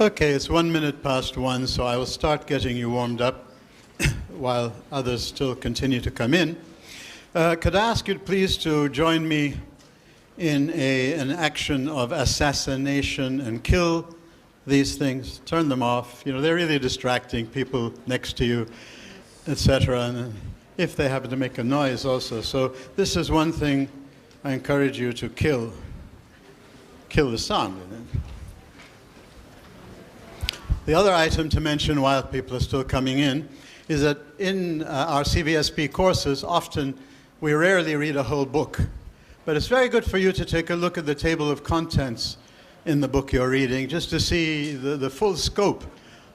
Okay, it's 1 minute past 1, so I will start getting you warmed up while others still continue to come in. Could I ask you please to join me in an action of assassination and kill these things, turn them off. You know, they're really distracting people next to you, etc. And if they happen to make a noise also. So this is one thing I encourage you to kill the sound in it. The other item to mention while people are still coming in is that in our CVSP courses, often we rarely read a whole book. But it's very good for you to take a look at the table of contents in the book you're reading, just to see the full scope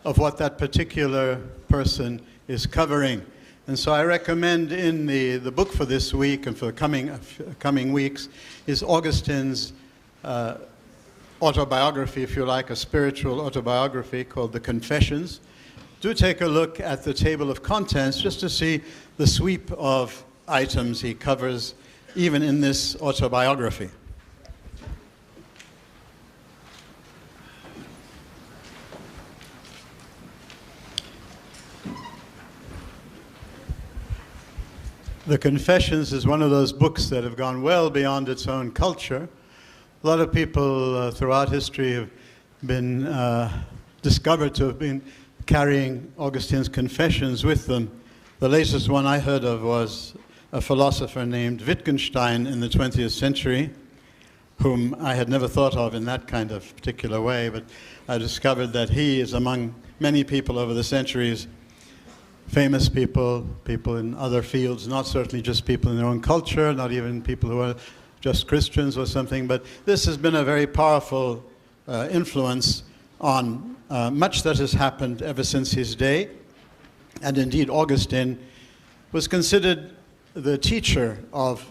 of what that particular person is covering. And so I recommend in the book for this week and for the coming weeks is Augustine's autobiography, if you like, a spiritual autobiography called The Confessions. Do take a look at the table of contents just to see the sweep of items he covers even in this autobiography. The Confessions is one of those books that have gone well beyond its own culture. A lot of people throughout history have been discovered to have been carrying Augustine's Confessions with them. The latest one I heard of was a philosopher named Wittgenstein in the 20th century, whom I had never thought of in that kind of particular way, but I discovered that he is among many people over the centuries, famous people, people in other fields, not certainly just people in their own culture, not even people who are just Christians or something, but this has been a very powerful influence on much that has happened ever since his day. And indeed, Augustine was considered the teacher of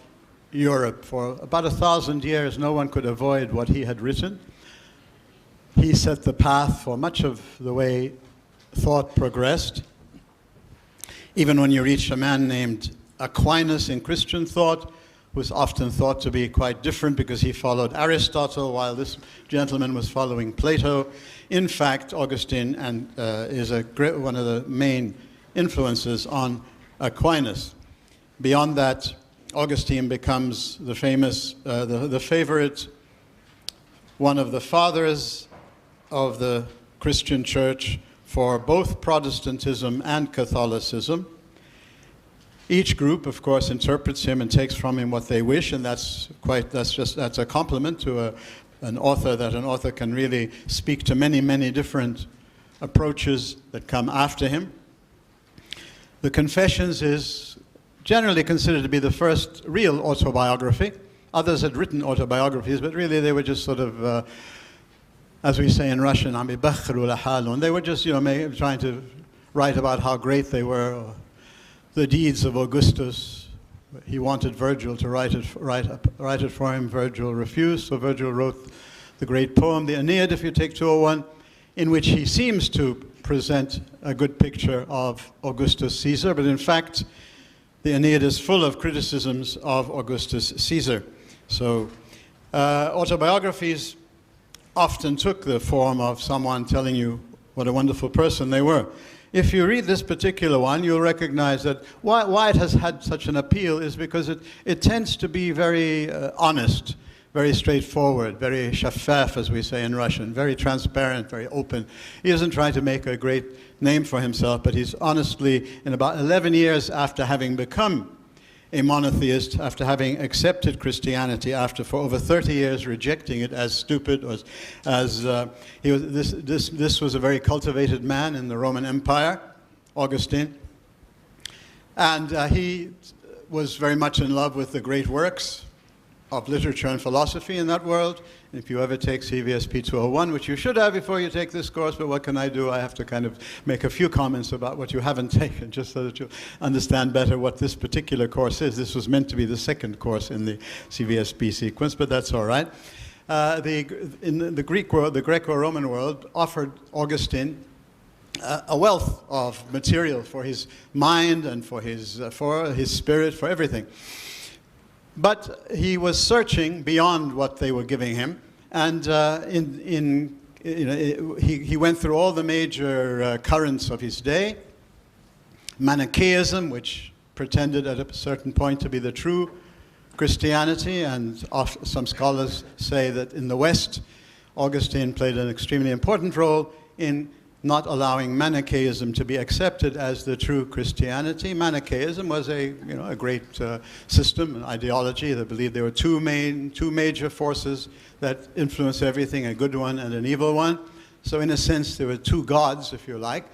Europe. For about 1,000 years, no one could avoid what he had written. He set the path for much of the way thought progressed. Even when you reach a man named Aquinas in Christian thought, was often thought to be quite different because he followed Aristotle while this gentleman was following Plato. In fact, Augustine is one of the main influences on Aquinas. Beyond that, Augustine becomes the famous, the favorite, one of the fathers of the Christian church for both Protestantism and Catholicism. Each group, of course, interprets him and takes from him what they wish, and that's a compliment to an author, that an author can really speak to many, many different approaches that come after him. The Confessions is generally considered to be the first real autobiography. Others had written autobiographies, but really they were just sort of, as we say in Russian, they were just, trying to write about how great they were, or the deeds of Augustus. He wanted Virgil to write it for him. Virgil refused, so Virgil wrote the great poem, the Aeneid, if you take 201, in which he seems to present a good picture of Augustus Caesar, but in fact, the Aeneid is full of criticisms of Augustus Caesar. So autobiographies often took the form of someone telling you what a wonderful person they were. If you read this particular one, you'll recognize that why it has had such an appeal is because it tends to be very honest, very straightforward, very shaffaf, as we say in Russian, very transparent, very open. He isn't trying to make a great name for himself, but he's honestly, in about 11 years after having become a monotheist, after having accepted Christianity, after for over 30 years rejecting it as stupid, or this was a very cultivated man in the Roman Empire, Augustine, and he was very much in love with the great works of literature and philosophy in that world. If you ever take CVSP 201, which you should have before you take this course, but what can I do? I have to kind of make a few comments about what you haven't taken, just so that you understand better what this particular course is. This was meant to be the second course in the CVSP sequence, but that's all right. In the Greek world, the Greco-Roman world, offered Augustine a wealth of material for his mind and for his spirit, for everything. But he was searching beyond what they were giving him, and in he went through all the major currents of his day. Manichaeism, which pretended at a certain point to be the true Christianity, and some scholars say that in the West, Augustine played an extremely important role in not allowing Manichaeism to be accepted as the true Christianity. Manichaeism was a great system, an ideology that believed there were two major forces that influence everything, a good one and an evil one. So in a sense, there were two gods, if you like.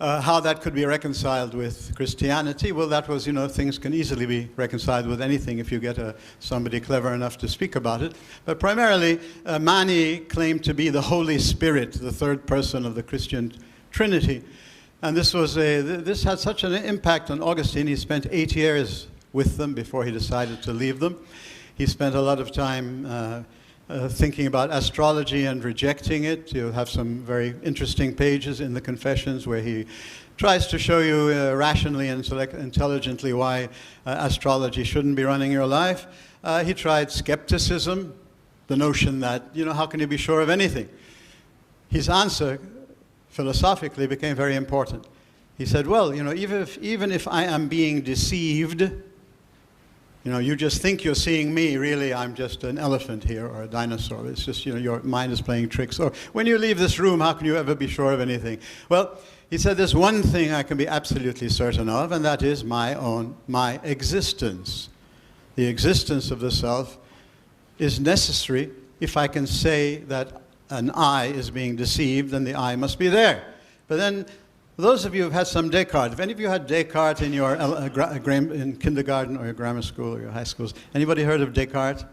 How that could be reconciled with Christianity, well, that was, things can easily be reconciled with anything if you get somebody clever enough to speak about it. But primarily, Mani claimed to be the Holy Spirit, the third person of the Christian Trinity. And this had such an impact on Augustine. He spent 8 years with them before he decided to leave them. He spent a lot of time thinking about astrology and rejecting it. You'll have some very interesting pages in the Confessions where he tries to show you rationally and intelligently why astrology shouldn't be running your life. He tried skepticism, the notion that, how can you be sure of anything? His answer, philosophically, became very important. He said, well, even if I am being deceived, you just think you're seeing me, really I'm just an elephant here or a dinosaur. It's just, your mind is playing tricks. Or when you leave this room, how can you ever be sure of anything? Well, he said there's one thing I can be absolutely certain of, and that is my existence. The existence of the self is necessary. If I can say that an I is being deceived, then the I must be there. But then, those of you who've had some Descartes, if any of you had Descartes in your in kindergarten or your grammar school or your high schools, anybody heard of Descartes?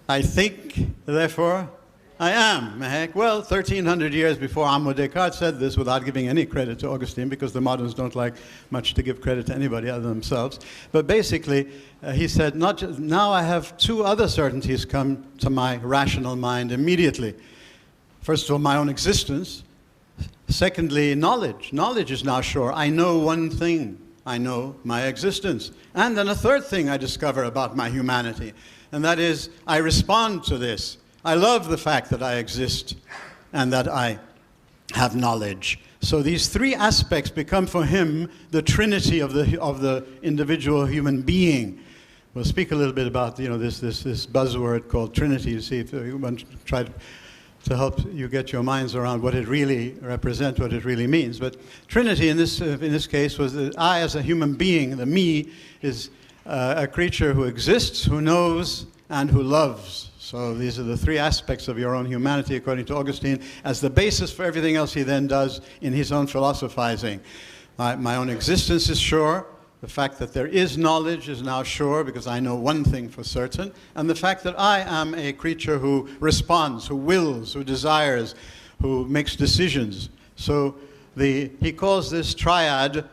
I think, therefore, I am. Heck, well, 1,300 years before Ambo Descartes said this, without giving any credit to Augustine, because the moderns don't like much to give credit to anybody other than themselves. But basically, he said, now I have two other certainties come to my rational mind immediately. First of all, my own existence. Secondly, knowledge. Knowledge is now sure. I know one thing. I know my existence. And then a third thing I discover about my humanity, and that is I respond to this. I love the fact that I exist and that I have knowledge. So these three aspects become for him the trinity of the individual human being. We'll speak a little bit about this buzzword called Trinity to see if you want to try to help you get your minds around what it really represents, what it really means. But Trinity in this case was that I as a human being, the me, is a creature who exists, who knows, and who loves. So these are the three aspects of your own humanity, according to Augustine, as the basis for everything else he then does in his own philosophizing. My own existence is sure. The fact that there is knowledge is now sure, because I know one thing for certain. And the fact that I am a creature who responds, who wills, who desires, who makes decisions. So he calls this triad,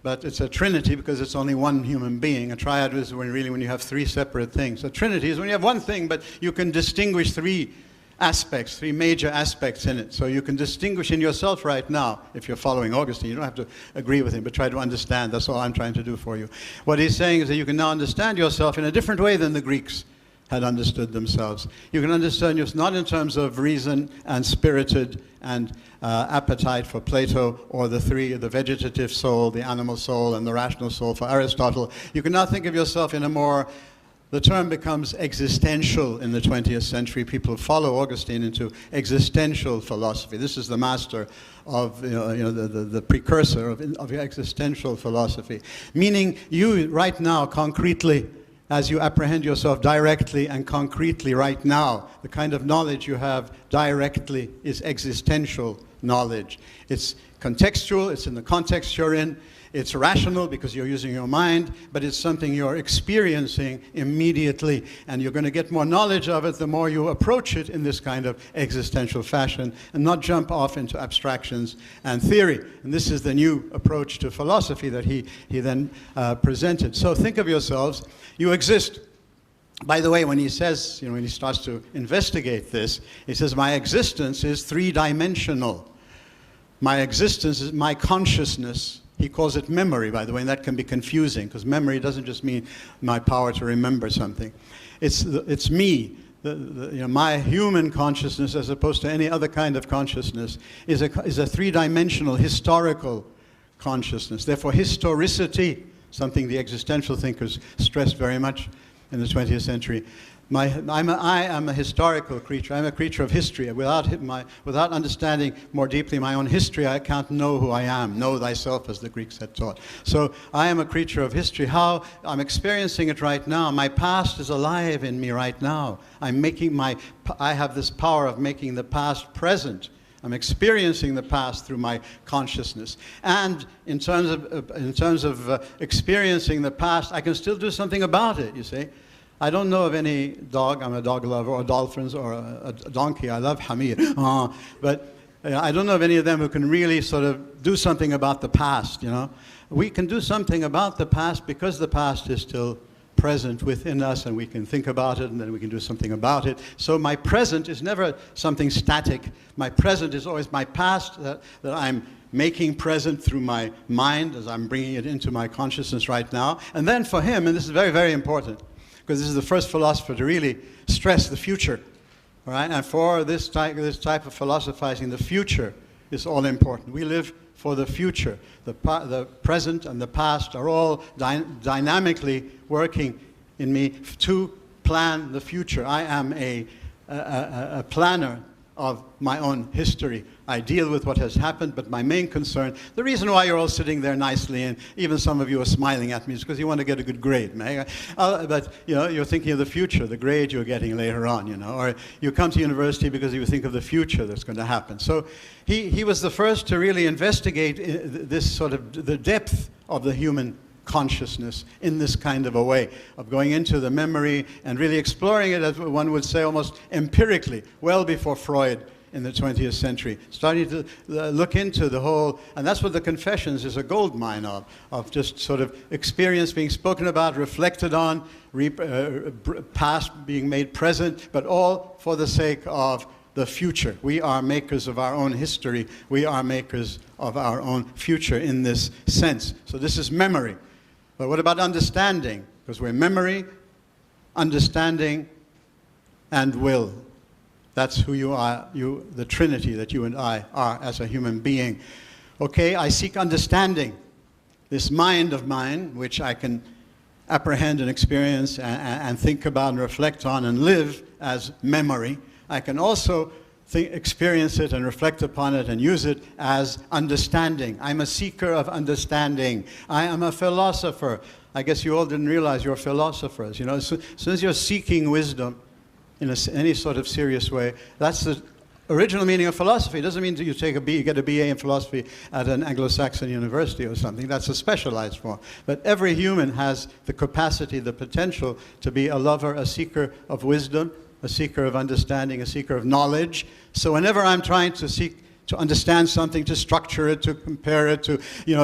but it's a trinity because it's only one human being. A triad is when you have three separate things. A trinity is when you have one thing, but you can distinguish three major aspects in it. So you can distinguish in yourself right now, if you're following Augustine. You don't have to agree with him, but try to understand. That's all I'm trying to do for you. What he's saying is that you can now understand yourself in a different way than the Greeks had understood themselves. You can understand yourself not in terms of reason and spirited and appetite for Plato, or the vegetative soul, the animal soul, and the rational soul for Aristotle. You can now think of yourself in a more the term becomes existential in the 20th century. People follow Augustine into existential philosophy. This is the master of, the precursor of existential philosophy. Meaning you right now, concretely, as you apprehend yourself directly and concretely right now, the kind of knowledge you have directly is existential knowledge. It's contextual, it's in the context you're in. It's rational because you're using your mind, but it's something you're experiencing immediately, and you're going to get more knowledge of it the more you approach it in this kind of existential fashion and not jump off into abstractions and theory. And this is the new approach to philosophy that he then presented. So think of yourselves, you exist. By the way, when he says, when he starts to investigate this, he says, my existence is three-dimensional. My existence is my consciousness. He calls it memory, by the way, and that can be confusing, because memory doesn't just mean my power to remember something. It's me, my human consciousness, as opposed to any other kind of consciousness, is a three-dimensional historical consciousness. Therefore, historicity, something the existential thinkers stressed very much in the 20th century. I am a historical creature. I'm a creature of history. Without understanding more deeply my own history, I can't know who I am. Know thyself, as the Greeks had taught. So I am a creature of history. How I'm experiencing it right now. My past is alive in me right now. I have this power of making the past present. I'm experiencing the past through my consciousness. And in terms of experiencing the past, I can still do something about it, you see. I don't know of any dog, I'm a dog lover, or dolphins, or a donkey. I love hamir. But I don't know of any of them who can really sort of do something about the past, you know. We can do something about the past because the past is still present within us, and we can think about it, and then we can do something about it. So my present is never something static. My present is always my past that I'm making present through my mind as I'm bringing it into my consciousness right now. And then for him, and this is very, very important, because this is the first philosopher to really stress the future, all right? And for this type of philosophizing, the future is all important. We live for the future. The present and the past are all dynamically working in me to plan the future. I am a planner of my own history. I deal with what has happened, but my main concern, the reason why you're all sitting there nicely, and even some of you are smiling at me, is because you want to get a good grade, man. But you know, you're thinking of the future, the grade you're getting later on, you know, or you come to university because you think of the future that's going to happen. So he was the first to really investigate this sort of the depth of the human consciousness in this kind of a way, of going into the memory and really exploring it, as one would say, almost empirically, well before Freud in the 20th century, starting to look into the whole, and that's what the Confessions is a gold mine of just sort of experience being spoken about, reflected on, past being made present, but all for the sake of the future. We are makers of our own history. We are makers of our own future in this sense. So this is memory. But what about understanding? Because we're memory, understanding, and will. That's who you are, the Trinity that you and I are as a human being. Okay, I seek understanding. This mind of mine, which I can apprehend and experience and think about and reflect on and live as memory, I can also experience it and reflect upon it and use it as understanding. I'm a seeker of understanding. I am a philosopher. I guess you all didn't realize you're philosophers. You know, as soon as you're seeking wisdom in any sort of serious way, that's the original meaning of philosophy. It doesn't mean that you get a BA in philosophy at an Anglo-Saxon university or something. That's a specialized form. But every human has the capacity, the potential to be a lover, a seeker of wisdom, a seeker of understanding, a seeker of knowledge. So whenever I'm trying to seek to understand something, to structure it, to compare it, to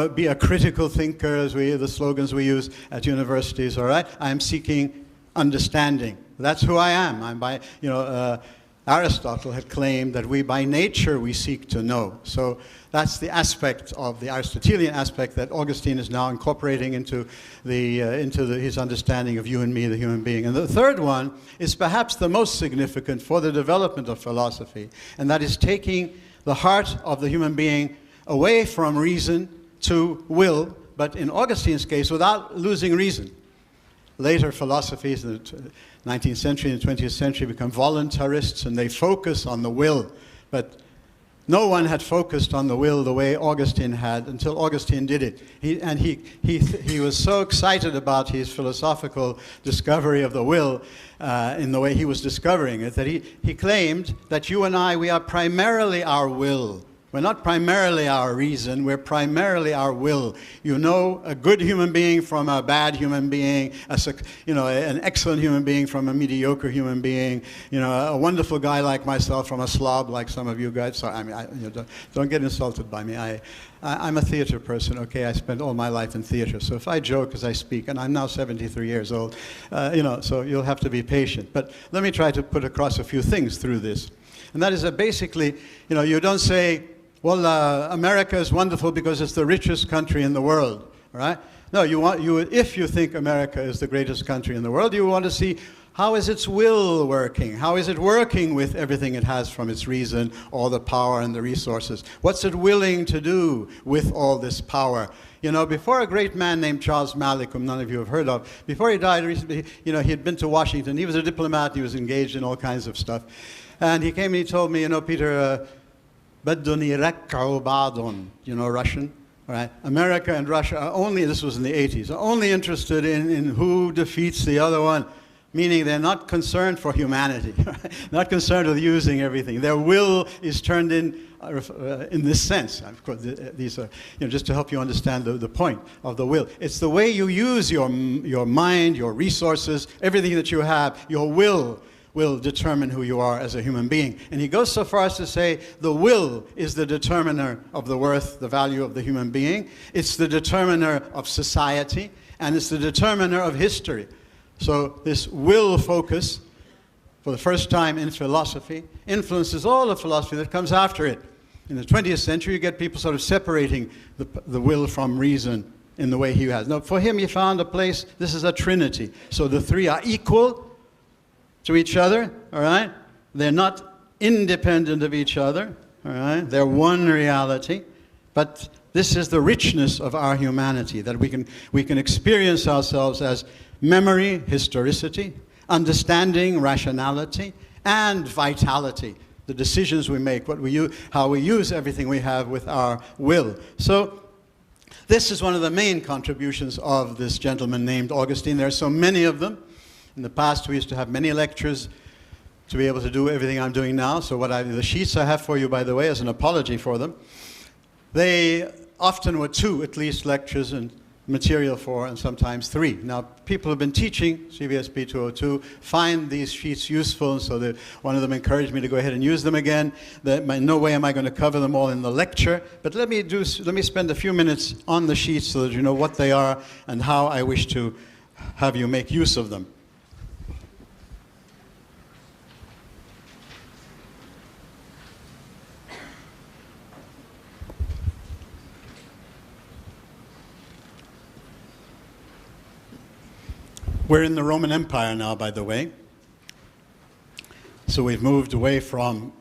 be a critical thinker, as the slogans we use at universities, all right? I'm seeking understanding. That's who I am. Aristotle had claimed that by nature we seek to know. So that's the aspect of the Aristotelian aspect that Augustine is now incorporating into his understanding of you and me, the human being. And the third one is perhaps the most significant for the development of philosophy, and that is taking the heart of the human being away from reason to will, but in Augustine's case, without losing reason. Later philosophies in the 19th century and 20th century become voluntarists, and they focus on the will. But no one had focused on the will the way Augustine had until Augustine did it. He was so excited about his philosophical discovery of the will in the way he was discovering it that he claimed that you and I, we are primarily our will. We're not primarily our reason, we're primarily our will. You know a good human being from a bad human being, an excellent human being from a mediocre human being, a wonderful guy like myself from a slob like some of you guys. So, don't get insulted by me. I'm a theater person, okay? I spent all my life in theater. So if I joke as I speak, and I'm now 73 years old, so you'll have to be patient. But let me try to put across a few things through this. And that is that basically, you don't say, well, America is wonderful because it's the richest country in the world, right? No, if you think America is the greatest country in the world, you want to see How is its will working? How is it working with everything it has from its reason, all the power and the resources? What's it willing to do with all this power? You know, before a great man named Charles Malik, whom none of you have heard of, before he died recently, you know, he had been to Washington. He was a diplomat. He was engaged in all kinds of stuff. And he came and he told me, you know, Peter, بدهم يركعوا بعضهم, you know Russian? Right? America and Russia are only, this was in the 80s, are only interested in who defeats the other one. Meaning they're not concerned for humanity, not concerned with using everything. Their will is turned in this sense. Of course, these are, you know, just to help you understand the point of the will. It's the way you use your mind, your resources, everything that you have. Your will determine who you are as a human being. And he goes so far as to say the will is the determiner of the worth, the value of the human being. It's the determiner of society, and it's the determiner of history. So this will focus, for the first time in philosophy, influences all the philosophy that comes after it. In the 20th century, you get people sort of separating the will from reason in the way he has. Now, for him, he found a place, this is a trinity. So the three are equal to each other, all right? They're not independent of each other, all right? They're one reality. But this is the richness of our humanity, that we can experience ourselves as memory, historicity, understanding, rationality, and vitality. The decisions we make, how we use everything we have with our will. So this is one of the main contributions of this gentleman named Augustine. There are so many of them. In the past, we used to have many lectures to be able to do everything I'm doing now. So the sheets I have for you, by the way, as an apology for them, they often were 2, at least, lectures and material for, and sometimes 3. Now, people who've been teaching CVSP 202 find these sheets useful, and so one of them encouraged me to go ahead and use them again. In no way am I going to cover them all in the lecture, but let me spend a few minutes on the sheets so that you know what they are and how I wish to have you make use of them. We're in the Roman Empire now, by the way. So we've moved away from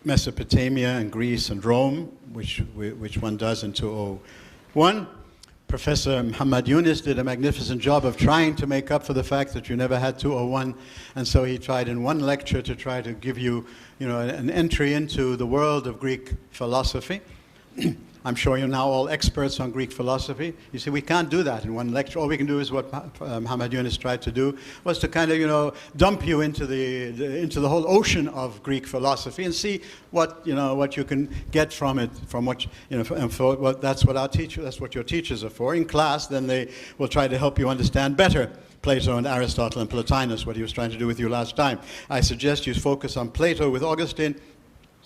Mesopotamia and Greece and Rome, which one does in 201. Professor Muhammad Yunus did a magnificent job of trying to make up for the fact that you never had 201. And so he tried in one lecture to try to give you, an entry into the world of Greek philosophy. I'm sure you're now all experts on Greek philosophy. You see, we can't do that in one lecture. All we can do is what Muhammad Yunus tried to do, was to kind of, dump you into the whole ocean of Greek philosophy and see what you can get from it, from what, that's what your teachers are for. In class, then they will try to help you understand better Plato and Aristotle and Plotinus, what he was trying to do with you last time. I suggest you focus on Plato with Augustine,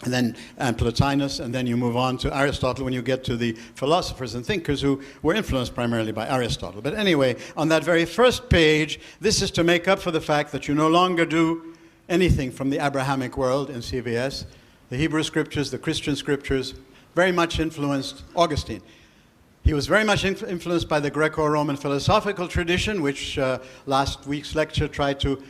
and Plotinus, and then you move on to Aristotle when you get to the philosophers and thinkers who were influenced primarily by Aristotle. But anyway, on that very first page, this is to make up for the fact that you no longer do anything from the Abrahamic world in CVS. The Hebrew scriptures, the Christian scriptures, very much influenced Augustine. He was very much influenced by the Greco-Roman philosophical tradition, which last week's lecture tried to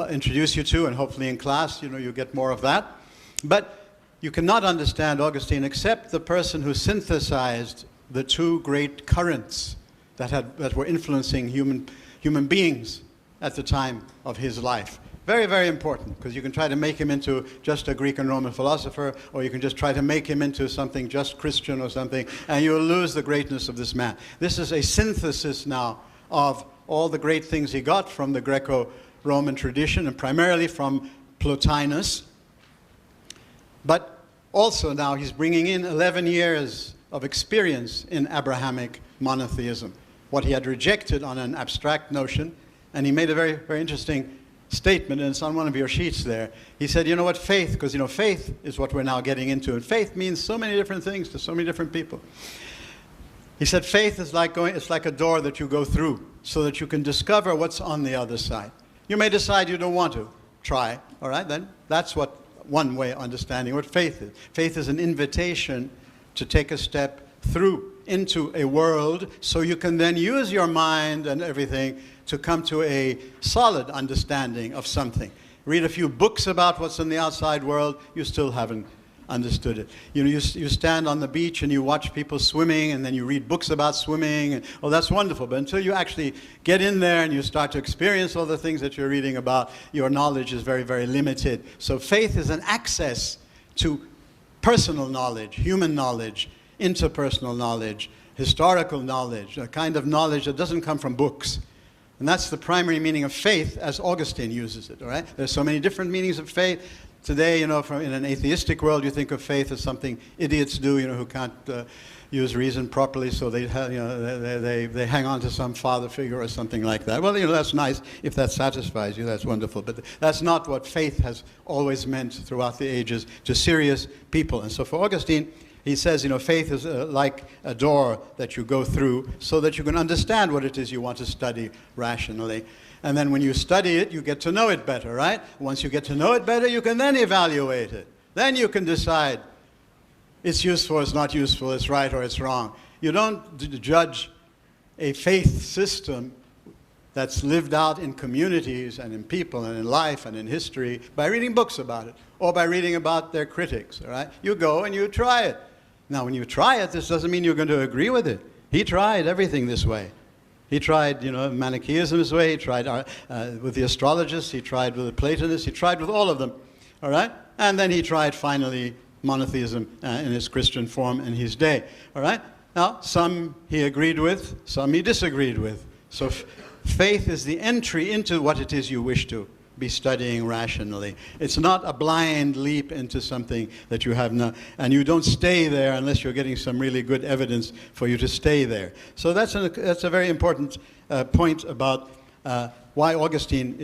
introduce you to, and hopefully in class, you get more of that. But you cannot understand Augustine except the person who synthesized the 2 great currents that were influencing human beings at the time of his life. Very, very important, because you can try to make him into just a Greek and Roman philosopher, or you can just try to make him into something just Christian or something, and you'll lose the greatness of this man. This is a synthesis now of all the great things he got from the Greco-Roman tradition, and primarily from Plotinus. But also now he's bringing in 11 years of experience in Abrahamic monotheism, what he had rejected on an abstract notion. And he made a very, very interesting statement, and it's on one of your sheets there. He said, you know what, faith, because faith is what we're now getting into, and faith means so many different things to so many different people. He said faith is it's like a door that you go through so that you can discover what's on the other side. You may decide you don't want to try, all right, then that's one way of understanding what faith is. Faith is an invitation to take a step through into a world so you can then use your mind and everything to come to a solid understanding of something. Read a few books about what's in the outside world, you still haven't understood it. You know, you stand on the beach and you watch people swimming, and then you read books about swimming, and oh, that's wonderful. But until you actually get in there and you start to experience all the things that you're reading about, your knowledge is very, very limited. So faith is an access to personal knowledge, human knowledge, interpersonal knowledge, historical knowledge, a kind of knowledge that doesn't come from books. And that's the primary meaning of faith as Augustine uses it, all right? There's so many different meanings of faith. Today, you know, in an atheistic world, you think of faith as something idiots do, you know, who can't use reason properly, so they hang on to some father figure or something like that. Well, you know, that's nice. If that satisfies you, that's wonderful. But that's not what faith has always meant throughout the ages to serious people. And so for Augustine, he says, you know, faith is like a door that you go through so that you can understand what it is you want to study rationally. And then when you study it, you get to know it better, right? Once you get to know it better, you can then evaluate it. Then you can decide it's useful, it's not useful, it's right or it's wrong. You don't judge a faith system that's lived out in communities and in people and in life and in history by reading books about it or by reading about their critics, all right? You go and you try it. Now, when you try it, this doesn't mean you're going to agree with it. He tried everything this way. He tried, you know, Manichaeism this way. He tried with the astrologists. He tried with the Platonists. He tried with all of them, all right? And then he tried, finally, monotheism in its Christian form in his day, all right? Now, some he agreed with, some he disagreed with. So faith is the entry into what it is you wish to be studying rationally. It's not a blind leap into something that you have not, and you don't stay there unless you're getting some really good evidence for you to stay there. So that's a very important point about why Augustine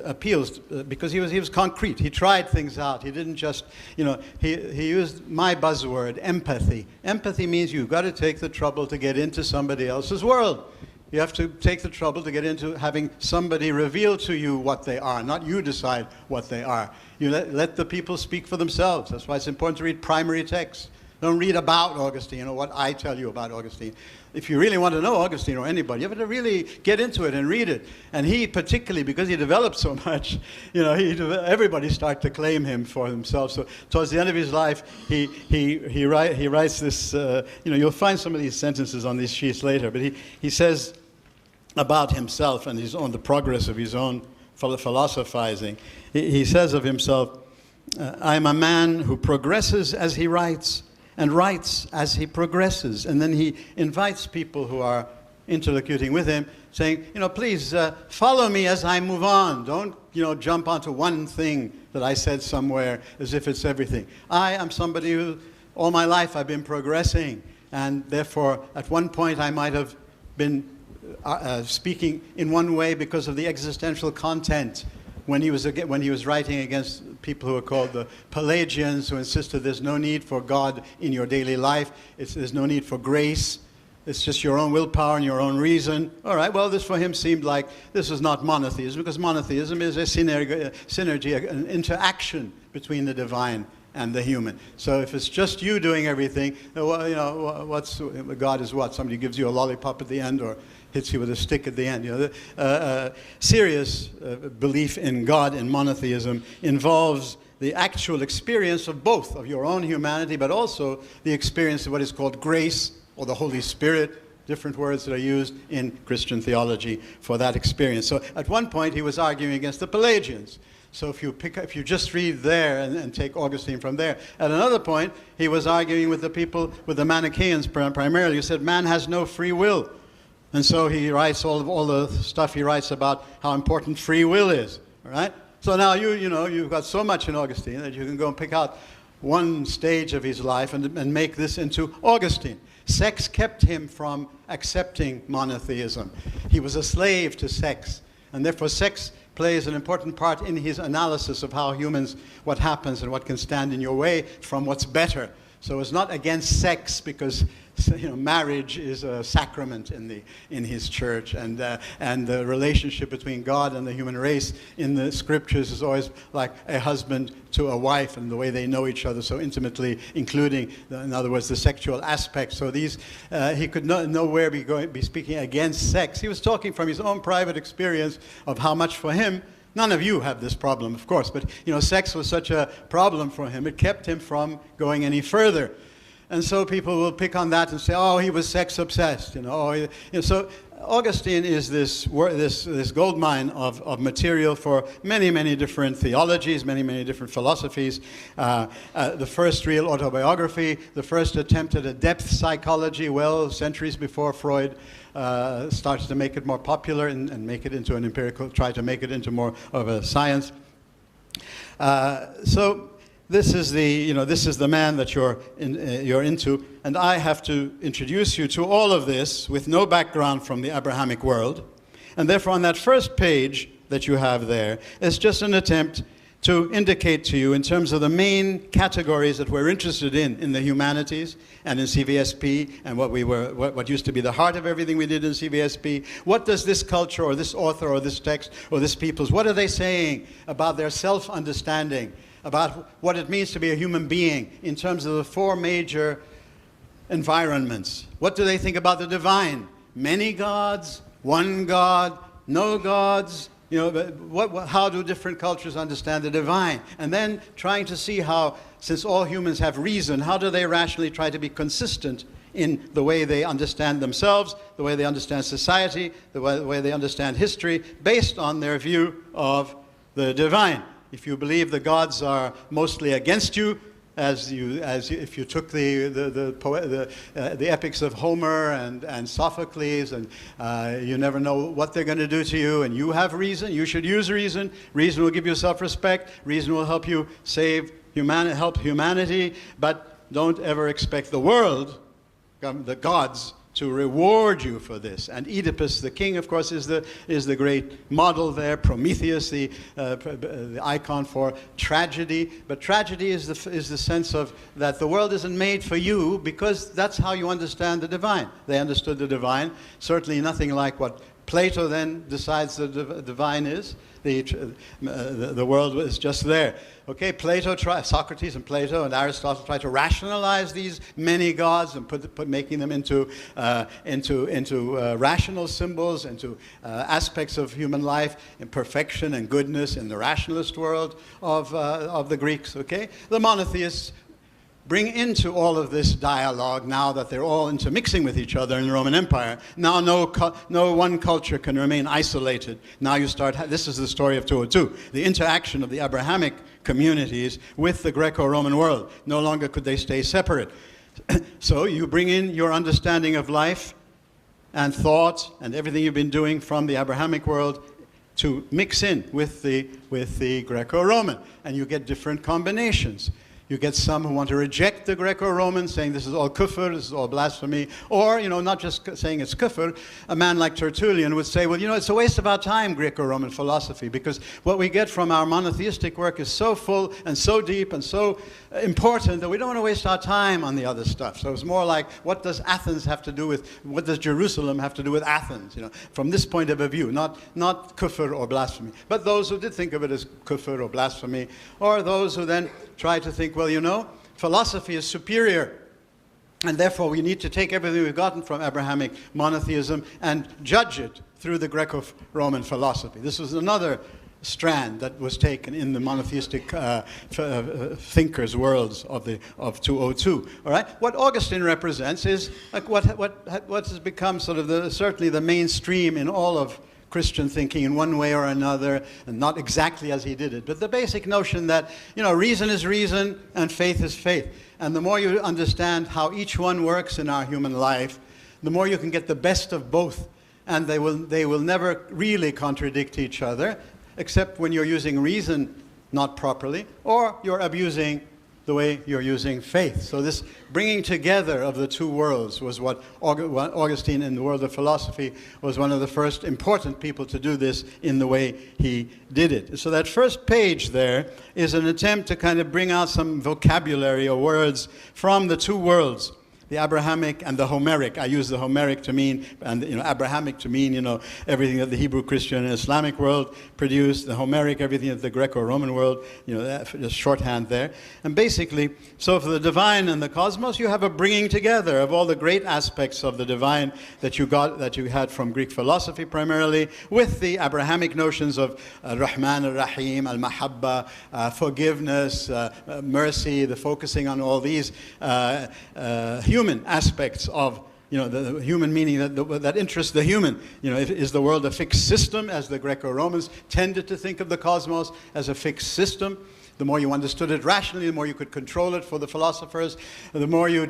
appeals, because he was concrete. He tried things out. He didn't just, you know, he used my buzzword, empathy. Empathy means you've got to take the trouble to get into somebody else's world. You have to take the trouble to get into having somebody reveal to you what they are, not you decide what they are. You let the people speak for themselves. That's why it's important to read primary texts. Don't read about Augustine or what I tell you about Augustine. If you really want to know Augustine or anybody, you have to really get into it and read it. And he particularly, because he developed so much, you know, everybody started to claim him for himself. So towards the end of his life, he writes this, you know, you'll find some of these sentences on these sheets later, but he says about himself and the progress of his own philosophizing. He says of himself, I am a man who progresses as he writes, and writes as he progresses. And then he invites people who are interlocuting with him, saying, you know, please follow me as I move on. Don't, you know, jump onto one thing that I said somewhere as if it's everything. I am somebody who, all my life, I've been progressing. And therefore, at one point, I might have been speaking in one way because of the existential content. When he was writing against people who are called the Pelagians, who insisted there's no need for God in your daily life, there's no need for grace, it's just your own willpower and your own reason. All right, well, this for him seemed like this is not monotheism, because monotheism is a synergy, an interaction between the divine and the human. So if it's just you doing everything, well, you know, God is what? Somebody gives you a lollipop at the end or hits you with a stick at the end. You know, serious belief in God and monotheism involves the actual experience of both, of your own humanity, but also the experience of what is called grace or the Holy Spirit, different words that are used in Christian theology for that experience. So at one point he was arguing against the Pelagians. So if you just read there and take Augustine from there. At another point, he was arguing with the people, with the Manichaeans primarily, who said man has no free will. And so he writes all the stuff he writes about how important free will is, all right? So now you know, you've got so much in Augustine that you can go and pick out one stage of his life and make this into Augustine. Sex kept him from accepting monotheism. He was a slave to sex, and therefore sex plays an important part in his analysis of how humans, what happens and what can stand in your way from what's better. So it's not against sex because marriage is a sacrament in his church, and the relationship between God and the human race in the scriptures is always like a husband to a wife, and the way they know each other so intimately, including, in other words, the sexual aspect. So he could nowhere be speaking against sex. He was talking from his own private experience of how much for him. None of you have this problem, of course, but sex was such a problem for him. It kept him from going any further. And so people will pick on that and say, oh, he was sex obsessed. So Augustine is this gold mine of material for many, many different theologies, many, many different philosophies. The first real autobiography, the first attempt at a depth psychology, centuries before Freud started to make it more popular and make it into an empirical, try to make it into more of a science. So this is the man that you're into, and I have to introduce you to all of this with no background from the Abrahamic world, and therefore on that first page that you have there is just an attempt to indicate to you in terms of the main categories that we're interested in the humanities and in CVSP, and what used to be the heart of everything we did in CVSP. What does this culture or this author or this text or this people's, what are they saying about their self-understanding, about what it means to be a human being in terms of the four major environments? What do they think about the divine? Many gods, one God, no gods. How do different cultures understand the divine? And then trying to see how, since all humans have reason, how do they rationally try to be consistent in the way they understand themselves, the way they understand society, the way they understand history, based on their view of the divine. If you believe the gods are mostly against you, if you took the epics of Homer and Sophocles, and you never know what they're going to do to you, and you have reason, you should use reason. Reason will give you self-respect. Reason will help you help humanity. But don't ever expect the world, the gods, to reward you for this. And Oedipus, the king, of course, is the great model there. Prometheus, the icon for tragedy. But tragedy is the sense of that the world isn't made for you, because that's how you understand the divine. They understood the divine. Certainly nothing like what Plato then decides the divine is. The world is just there. Okay, Socrates and Plato and Aristotle try to rationalize these many gods and making them into rational symbols, into aspects of human life, in perfection and goodness in the rationalist world of the Greeks. Okay, the monotheists bring into all of this dialogue, now that they're all intermixing with each other in the Roman Empire. Now no one culture can remain isolated. Now you start, this is the story of 202, the interaction of the Abrahamic communities with the Greco-Roman world. No longer could they stay separate. So you bring in your understanding of life and thought and everything you've been doing from the Abrahamic world to mix in with the Greco-Roman, and you get different combinations. You get some who want to reject the Greco-Roman, saying this is all kufr, this is all blasphemy. Or, not just saying it's kufr. A man like Tertullian would say, well, it's a waste of our time, Greco-Roman philosophy, because what we get from our monotheistic work is so full and so deep and so important that we don't want to waste our time on the other stuff. So it's more like, what does Athens have to do with, what does Jerusalem have to do with Athens? From this point of view, not kufr or blasphemy. But those who did think of it as kufr or blasphemy, or those who then try to think, well, philosophy is superior, and therefore we need to take everything we've gotten from Abrahamic monotheism and judge it through the Greco-Roman philosophy. This was another strand that was taken in the monotheistic thinkers' worlds of 202. All right, what Augustine represents is like what has become sort of certainly the mainstream in all of Christian thinking in one way or another, and not exactly as he did it, but the basic notion that, reason is reason and faith is faith. And the more you understand how each one works in our human life, the more you can get the best of both. And they will never really contradict each other, except when you're using reason not properly, or you're abusing the way you're using faith. So this bringing together of the two worlds was what Augustine in the world of philosophy was one of the first important people to do this in the way he did it. So that first page there is an attempt to kind of bring out some vocabulary or words from the two worlds, the Abrahamic and the Homeric. I use the Homeric to mean, and Abrahamic to mean, everything that the Hebrew, Christian, and Islamic world produced. The Homeric, everything that the Greco-Roman world, just shorthand there. And basically, so for the divine and the cosmos, you have a bringing together of all the great aspects of the divine that you had from Greek philosophy primarily, with the Abrahamic notions of Rahman, Al-Rahim, Al-Mahabba, forgiveness, mercy, the focusing on all these human aspects of the human meaning that interests the human. Is the world a fixed system, as the Greco-Romans tended to think of the cosmos as a fixed system? The more you understood it rationally, the more you could control it for the philosophers. The more you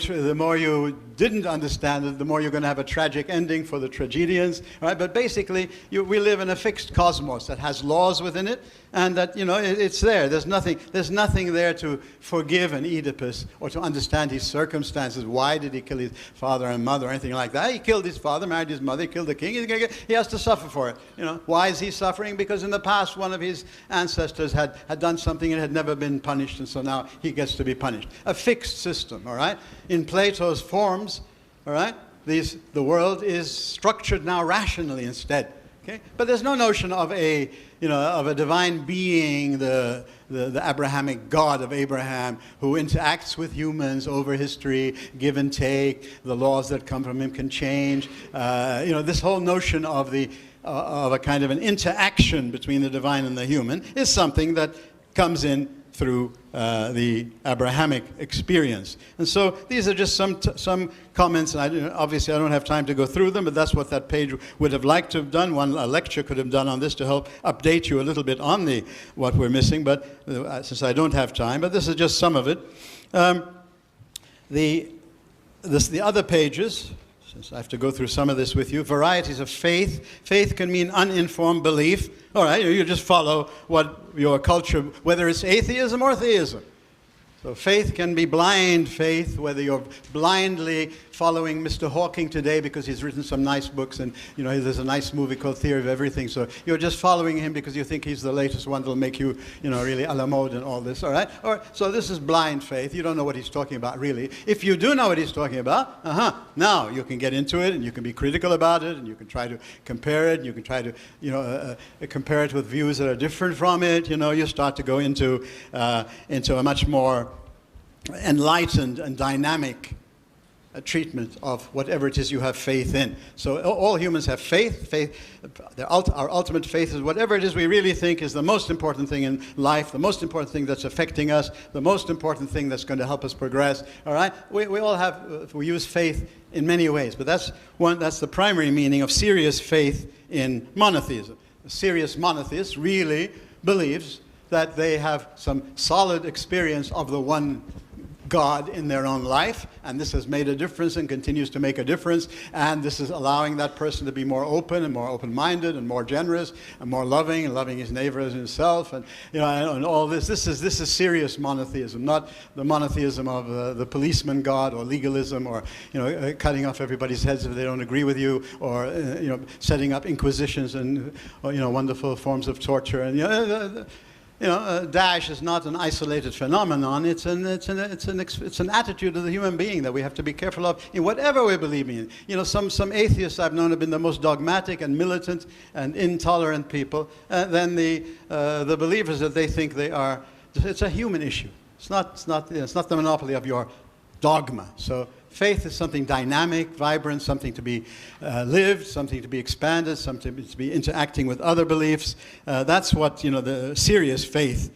didn't understand it, the more you're going to have a tragic ending for the tragedians. Right? But basically, we live in a fixed cosmos that has laws within it, and that it's there. There's nothing there to forgive an Oedipus or to understand his circumstances. Why did he kill his father and mother or anything like that? He killed his father, married his mother, he killed the king. He has to suffer for it. Why is he suffering? Because in the past, one of his ancestors had done something and had never been punished, and so now he gets to be punished. A fixed system, all right? In Plato's forms, all right, the world is structured now rationally instead. Okay? But there's no notion of a divine being, the Abrahamic God of Abraham, who interacts with humans over history, give and take. The laws that come from him can change. This whole notion of a kind of an interaction between the divine and the human is something that comes in through the Abrahamic experience. And so these are just some comments, and obviously I don't have time to go through them, but that's what that page would have liked to have done. A lecture could have done on this to help update you a little bit on what we're missing, but since I don't have time, but this is just some of it. The other pages, since I have to go through some of this with you, varieties of faith. Faith can mean uninformed belief. All right, you just follow what your culture, whether it's atheism or theism. So faith can be blind faith, whether you're blindly following Mr. Hawking today because he's written some nice books, and there's a nice movie called Theory of Everything. So you're just following him because you think he's the latest one that'll make you, really a la mode and all this. All right. So this is blind faith. You don't know what he's talking about really. If you do know what he's talking about, now you can get into it and you can be critical about it and you can try to compare it. And you can try to compare it with views that are different from it. You start to go into a much more enlightened and dynamic treatment of whatever it is you have faith in. So all humans have faith. Our ultimate faith is whatever it is we really think is the most important thing in life, the most important thing that's affecting us, the most important thing that's going to help us progress. All right? We use faith in many ways, but that's the primary meaning of serious faith in monotheism. A serious monotheist really believes that they have some solid experience of the one God in their own life, and this has made a difference and continues to make a difference, and this is allowing that person to be more open and more open-minded and more generous and more loving, and loving his neighbor as himself, and and all this. This is serious monotheism, not the monotheism of the policeman God or legalism or cutting off everybody's heads if they don't agree with you, or setting up inquisitions and wonderful forms of torture, and Daesh is not an isolated phenomenon. It's an attitude of the human being that we have to be careful of in whatever we believe in. Some atheists I've known have been the most dogmatic and militant and intolerant people. Than the believers that they think they are. It's a human issue. It's not the monopoly of your dogma. So faith is something dynamic, vibrant, something to be lived, something to be expanded, something to be interacting with other beliefs. That's what the serious faith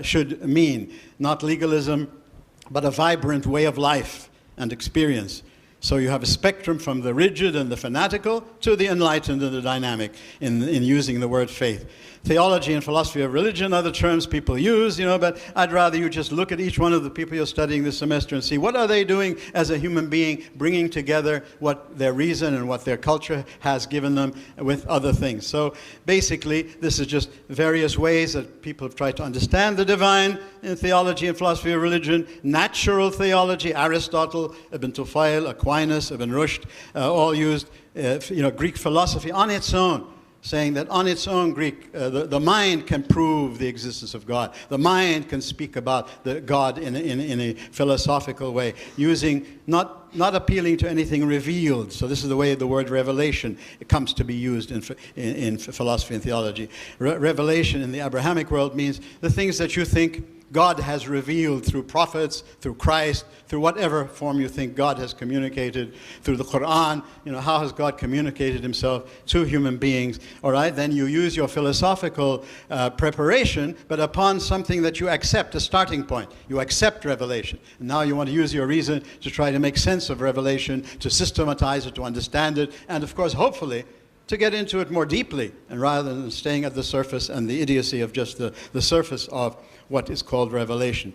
should mean. Not legalism, but a vibrant way of life and experience. So you have a spectrum from the rigid and the fanatical to the enlightened and the dynamic in using the word faith. Theology and philosophy of religion are the terms people use, but I'd rather you just look at each one of the people you're studying this semester and see what are they doing as a human being, bringing together what their reason and what their culture has given them with other things. So basically, this is just various ways that people have tried to understand the divine in theology and philosophy of religion. Natural theology, Aristotle, Ibn Tufayl, Aquinas, Ibn Rushd, all used Greek philosophy on its own, saying that on its own Greek, the mind can prove the existence of God. The mind can speak about the God in a philosophical way, using not appealing to anything revealed. So this is the way the word revelation comes to be used in philosophy and theology. Revelation in the Abrahamic world means the things that you think God has revealed through prophets, through Christ, through whatever form you think God has communicated, through the Quran. How has God communicated himself to human beings? All right, then you use your philosophical preparation, but upon something that you accept, a starting point. You accept revelation. And now you want to use your reason to try to make sense of revelation, to systematize it, to understand it, and of course, hopefully, to get into it more deeply, and rather than staying at the surface and the idiocy of just the surface of what is called revelation.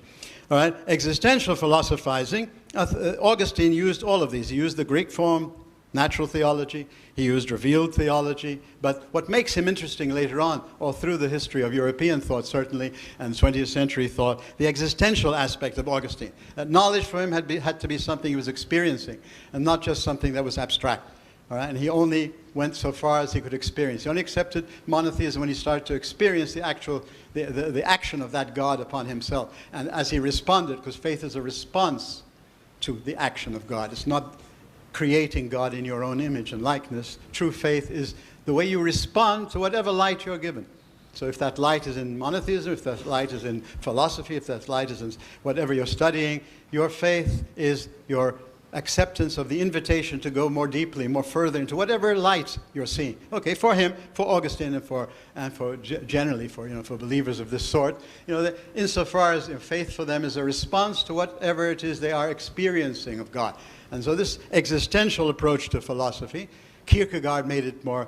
All right, existential philosophizing, Augustine used all of these. He used the Greek form, natural theology. He used revealed theology. But what makes him interesting later on, all through the history of European thought, certainly, and 20th century thought, the existential aspect of Augustine. That knowledge for him had to be something he was experiencing, and not just something that was abstract. All right? And he only went so far as he could experience. He only accepted monotheism when he started to experience the action of that God upon himself. And as he responded, because faith is a response to the action of God. It's not creating God in your own image and likeness. True faith is the way you respond to whatever light you're given. So if that light is in monotheism, if that light is in philosophy, if that light is in whatever you're studying, your faith is your acceptance of the invitation to go more deeply, more further into whatever light you're seeing. Okay, for him, for Augustine, and for generally for believers of this sort, insofar as faith for them is a response to whatever it is they are experiencing of God. And so this existential approach to philosophy, Kierkegaard made it more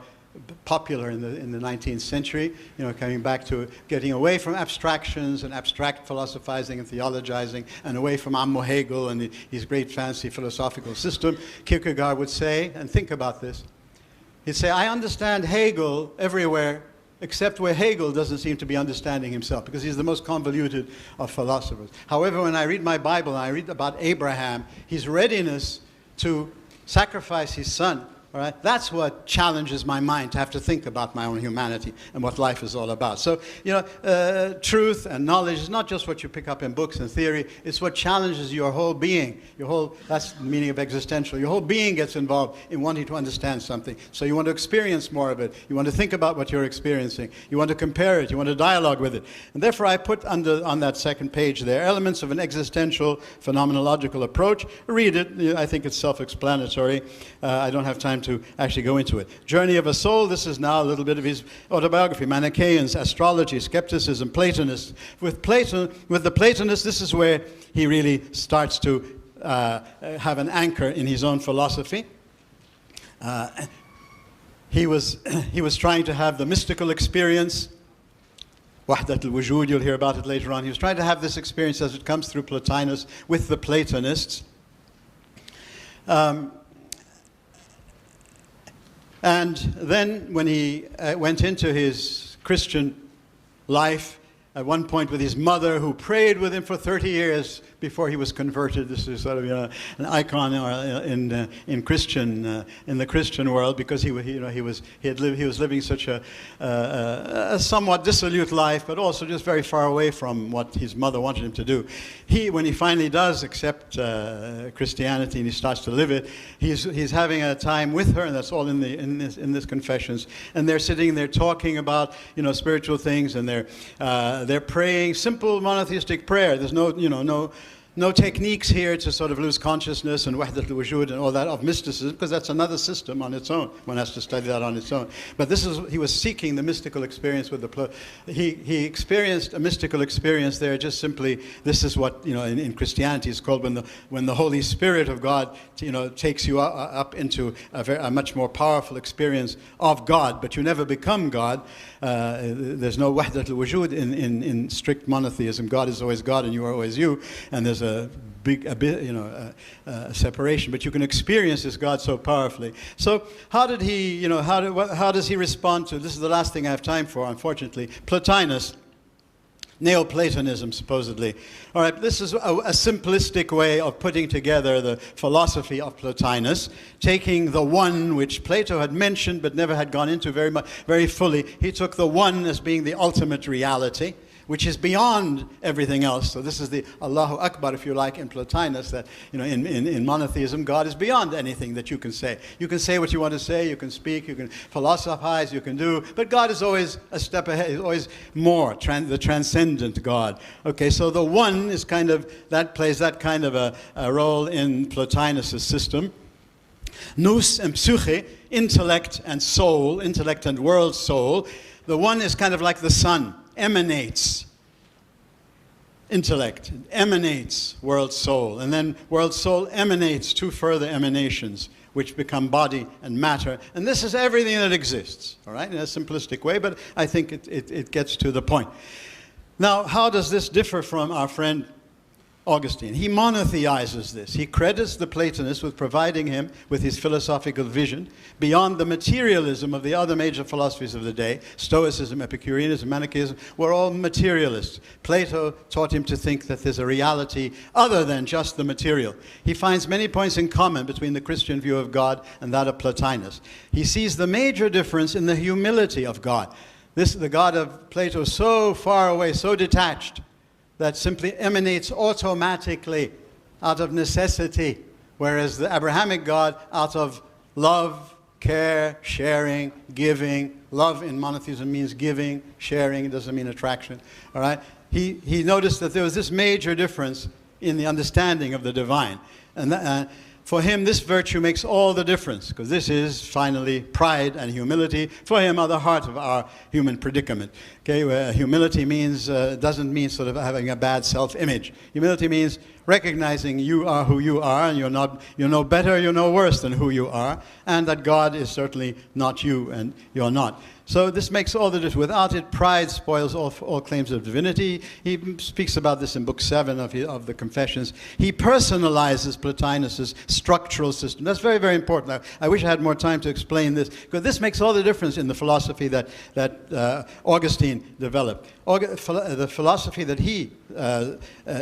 popular in the 19th century, coming back to getting away from abstractions and abstract philosophizing and theologizing, and away from Ammo Hegel and his great fancy philosophical system. Kierkegaard would say, and think about this, he'd say, I understand Hegel everywhere except where Hegel doesn't seem to be understanding himself, because he's the most convoluted of philosophers. However, when I read my Bible and I read about Abraham, his readiness to sacrifice his son, all right? That's what challenges my mind, to have to think about my own humanity and what life is all about. So, truth and knowledge is not just what you pick up in books and theory. It's what challenges your whole being. That's the meaning of existential. Your whole being gets involved in wanting to understand something. So you want to experience more of it. You want to think about what you're experiencing. You want to compare it. You want to dialogue with it. And therefore, I put on that second page there elements of an existential phenomenological approach. Read it. I think it's self-explanatory. I don't have time to actually go into it. Journey of a Soul, this is now a little bit of his autobiography. Manichaeans, astrology, skepticism, Platonists. With the Platonists, this is where he really starts to have an anchor in his own philosophy. He was trying to have the mystical experience. Wahdat al-Wujud, you'll hear about it later on. He was trying to have this experience as it comes through Plotinus with the Platonists. And then when he went into his Christian life, at one point with his mother, who prayed with him for 30 years before he was converted. This is sort of an icon in the Christian world, because he was living such a somewhat dissolute life, but also just very far away from what his mother wanted him to do. When he finally does accept Christianity and he starts to live it, he's having a time with her, and that's all in this Confessions. And they're sitting there talking about spiritual things, and they're praying simple monotheistic prayer. There's no no techniques here to sort of lose consciousness and wahdat al-wujud and all that of mysticism, because that's another system on its own. One has to study that on its own. But he was seeking the mystical experience with he experienced a mystical experience there. Just simply, this is what in Christianity is called when the Holy Spirit of God takes you up into a much more powerful experience of God, but you never become God. There's no wahdat al-wujud in strict monotheism. God is always God and you are always you, and there's a separation, but you can experience this God so powerfully. So how did he, how does he respond to, this is the last thing I have time for, unfortunately, Plotinus, Neoplatonism, supposedly. All right, this is a simplistic way of putting together the philosophy of Plotinus, taking the one which Plato had mentioned but never had gone into very fully. He took the one as being the ultimate reality, which is beyond everything else. So this is the Allahu Akbar, if you like, in Plotinus, that in monotheism, God is beyond anything that you can say. You can say what you want to say, you can speak, you can philosophize, you can do, but God is always a step ahead, is always more, the transcendent God. Okay, so the one is that plays that kind of a role in Plotinus' system. Nous and psyche, intellect and soul, intellect and world soul. The one is kind of like the sun. Emanates intellect, emanates world soul, and then world soul emanates two further emanations, which become body and matter, and this is everything that exists, all right, in a simplistic way, but I think it gets to the point. Now, how does this differ from our friend Augustine? He monotheizes this. He credits the Platonists with providing him with his philosophical vision beyond the materialism of the other major philosophies of the day. Stoicism, Epicureanism, Manichaeism were all materialists. Plato taught him to think that there's a reality other than just the material. He finds many points in common between the Christian view of God and that of Plotinus. He sees the major difference in the humility of God. The God of Plato is so far away, so detached, that simply emanates automatically out of necessity, whereas the Abrahamic God out of love, care, sharing, giving. Love in monotheism means giving, sharing, it doesn't mean attraction. All right? He noticed that there was this major difference in the understanding of the divine. And for him, this virtue makes all the difference, because this is finally pride and humility. For him, are the heart of our human predicament. Okay, where humility means doesn't mean sort of having a bad self-image. Humility means recognizing you are who you are, and you're no better, you're no worse than who you are, and that God is certainly not you, and you're not. So this makes all the difference. Without it, pride spoils all claims of divinity. He speaks about this in Book 7 of the Confessions. He personalizes Plotinus' structural system. That's very, very important. I wish I had more time to explain this, because this makes all the difference in the philosophy that Augustine developed. The philosophy that he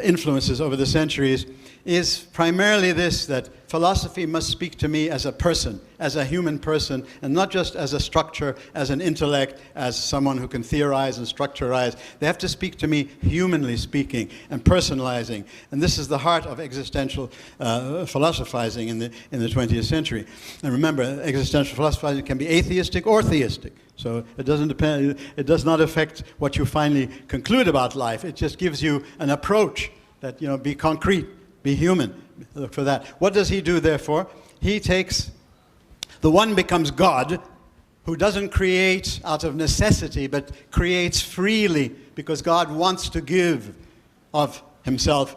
influences over the centuries is primarily this, that philosophy must speak to me as a person, as a human person, and not just as a structure, as an intellect, as someone who can theorize and structurize. They have to speak to me humanly speaking and personalizing. And this is the heart of existential philosophizing in the 20th century. And remember, existential philosophizing can be atheistic or theistic. So it doesn't depend, it does not affect what you finally conclude about life. It just gives you an approach that, be concrete, be human. Look for that. What does he do, therefore? He takes, the one becomes God, who doesn't create out of necessity, but creates freely, because God wants to give of himself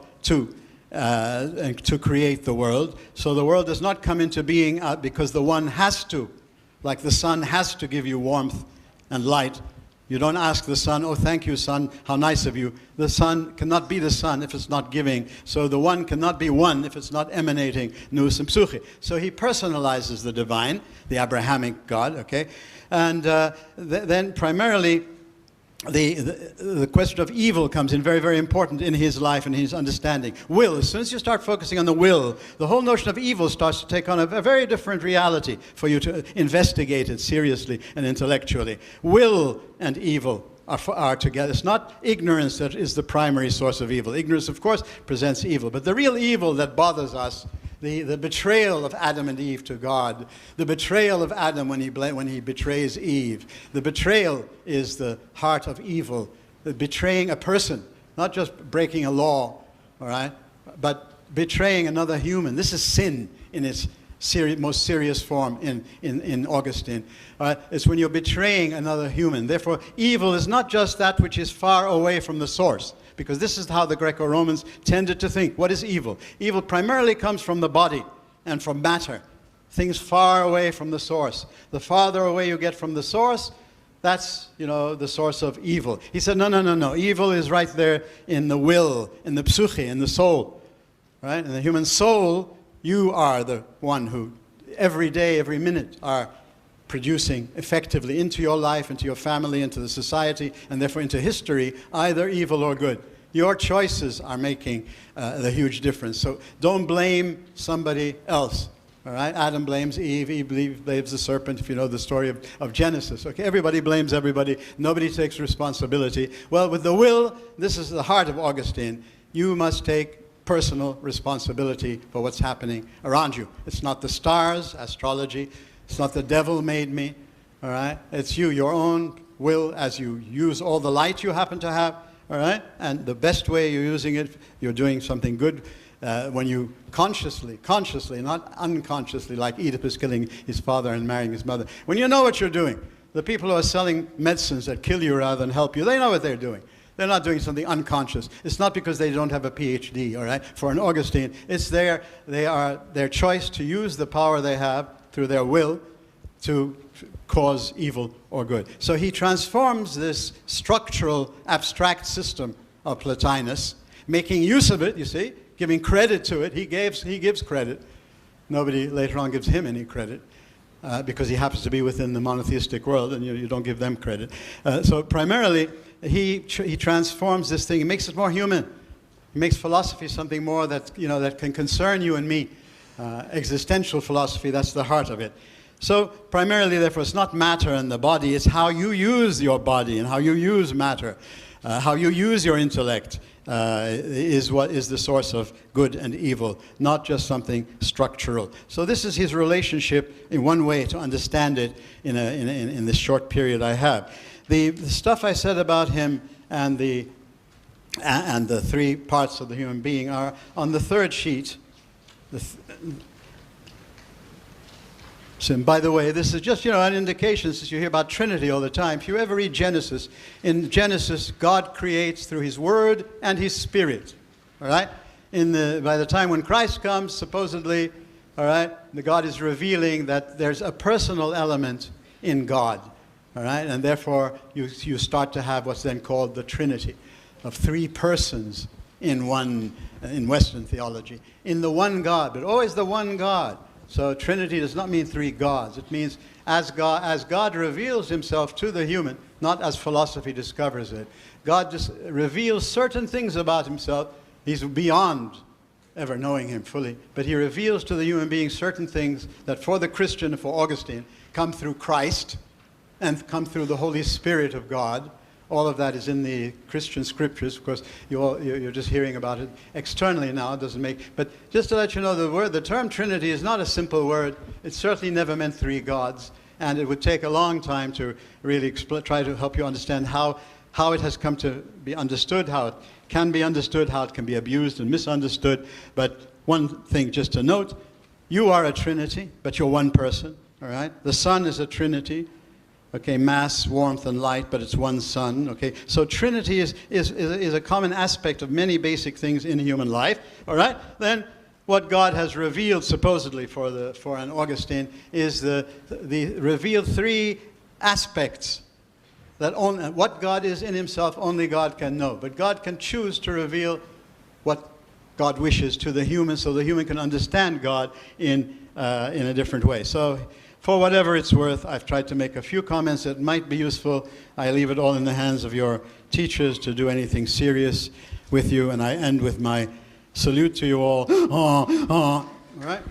and to create the world. So the world does not come into being because the one has to. Like the sun has to give you warmth and light. You don't ask the sun, oh, thank you, sun, how nice of you. The sun cannot be the sun if it's not giving. So the one cannot be one if it's not emanating nous and psyche. So he personalizes the divine, the Abrahamic God, okay? And then primarily, the question of evil comes in very, very important in his life and his understanding. Will, as soon as you start focusing on the will, the whole notion of evil starts to take on a very different reality for you to investigate it seriously and intellectually. Will and evil are together. It's not ignorance that is the primary source of evil. Ignorance, of course, presents evil. But the real evil that bothers us, the betrayal of Adam and Eve to God, the betrayal of Adam when he betrays Eve, the betrayal is the heart of evil, betraying a person, not just breaking a law, all right? but betraying another human. This is sin in its most serious form in Augustine. It's when you're betraying another human. Therefore, evil is not just that which is far away from the source, because this is how the Greco-Romans tended to think. What is evil? Evil primarily comes from the body and from matter, things far away from the source. The farther away you get from the source, that's, the source of evil. He said, no. Evil is right there in the will, in the psyche, in the soul. Right? In the human soul, you are the one who every day, every minute are producing effectively into your life, into your family, into the society, and therefore into history, either evil or good. Your choices are making the huge difference. So don't blame somebody else. All right? Adam blames Eve blames the serpent, if you know the story of Genesis. Okay, everybody blames everybody. Nobody takes responsibility. Well, with the will, this is the heart of Augustine. You must take personal responsibility for what's happening around you. It's not the stars, astrology. It's not the devil made me. All right? It's you, your own will, as you use all the light you happen to have. All right? And the best way you're using it, you're doing something good when you consciously, not unconsciously, like Oedipus killing his father and marrying his mother. When you know what you're doing, the people who are selling medicines that kill you rather than help you, they know what they're doing. They're not doing something unconscious. It's not because they don't have a PhD, all right? For an Augustine, it's their choice to use the power they have through their will to cause evil or good. So he transforms this structural, abstract system of Plotinus, making use of it, you see, giving credit to it. He gives credit. Nobody later on gives him any credit. Because he happens to be within the monotheistic world, and you don't give them credit. So primarily, he transforms this thing. He makes it more human. He makes philosophy something more that can concern you and me. Existential philosophy, that's the heart of it. So primarily, therefore, it's not matter and the body. It's how you use your body and how you use matter, how you use your intellect. Is what is the source of good and evil, not just something structural. So this is his relationship in one way to understand it in this short period I have. The stuff I said about him and the three parts of the human being are on the third sheet. So, by the way, this is just, an indication, since you hear about Trinity all the time. If you ever read Genesis, in Genesis, God creates through his word and his spirit. All right? By the time when Christ comes, supposedly, all right, the God is revealing that there's a personal element in God. All right? And therefore, you start to have what's then called the Trinity, of three persons in Western theology. In the one God, but always the one God. So Trinity does not mean three gods. It means as God reveals himself to the human, not as philosophy discovers it. God just reveals certain things about himself. He's beyond ever knowing him fully. But he reveals to the human being certain things that for the Christian, for Augustine, come through Christ and come through the Holy Spirit of God. All of that is in the Christian scriptures. Of course, you're just hearing about it externally now. It doesn't make... But just to let you know, the term Trinity is not a simple word. It certainly never meant three gods. And it would take a long time to really try to help you understand how it has come to be understood, how it can be understood, how it can be abused and misunderstood. But one thing just to note, you are a Trinity, but you're one person. All right? The Son is a Trinity. Okay, mass, warmth, and light, but it's one Son. Okay, so Trinity is a common aspect of many basic things in human life. All right, then what God has revealed supposedly for an Augustine is the revealed three aspects that what God is in himself only God can know. But God can choose to reveal what God wishes to the human, so the human can understand God in a different way. So, for whatever it's worth, I've tried to make a few comments that might be useful. I leave it all in the hands of your teachers to do anything serious with you, and I end with my salute to you all. All right?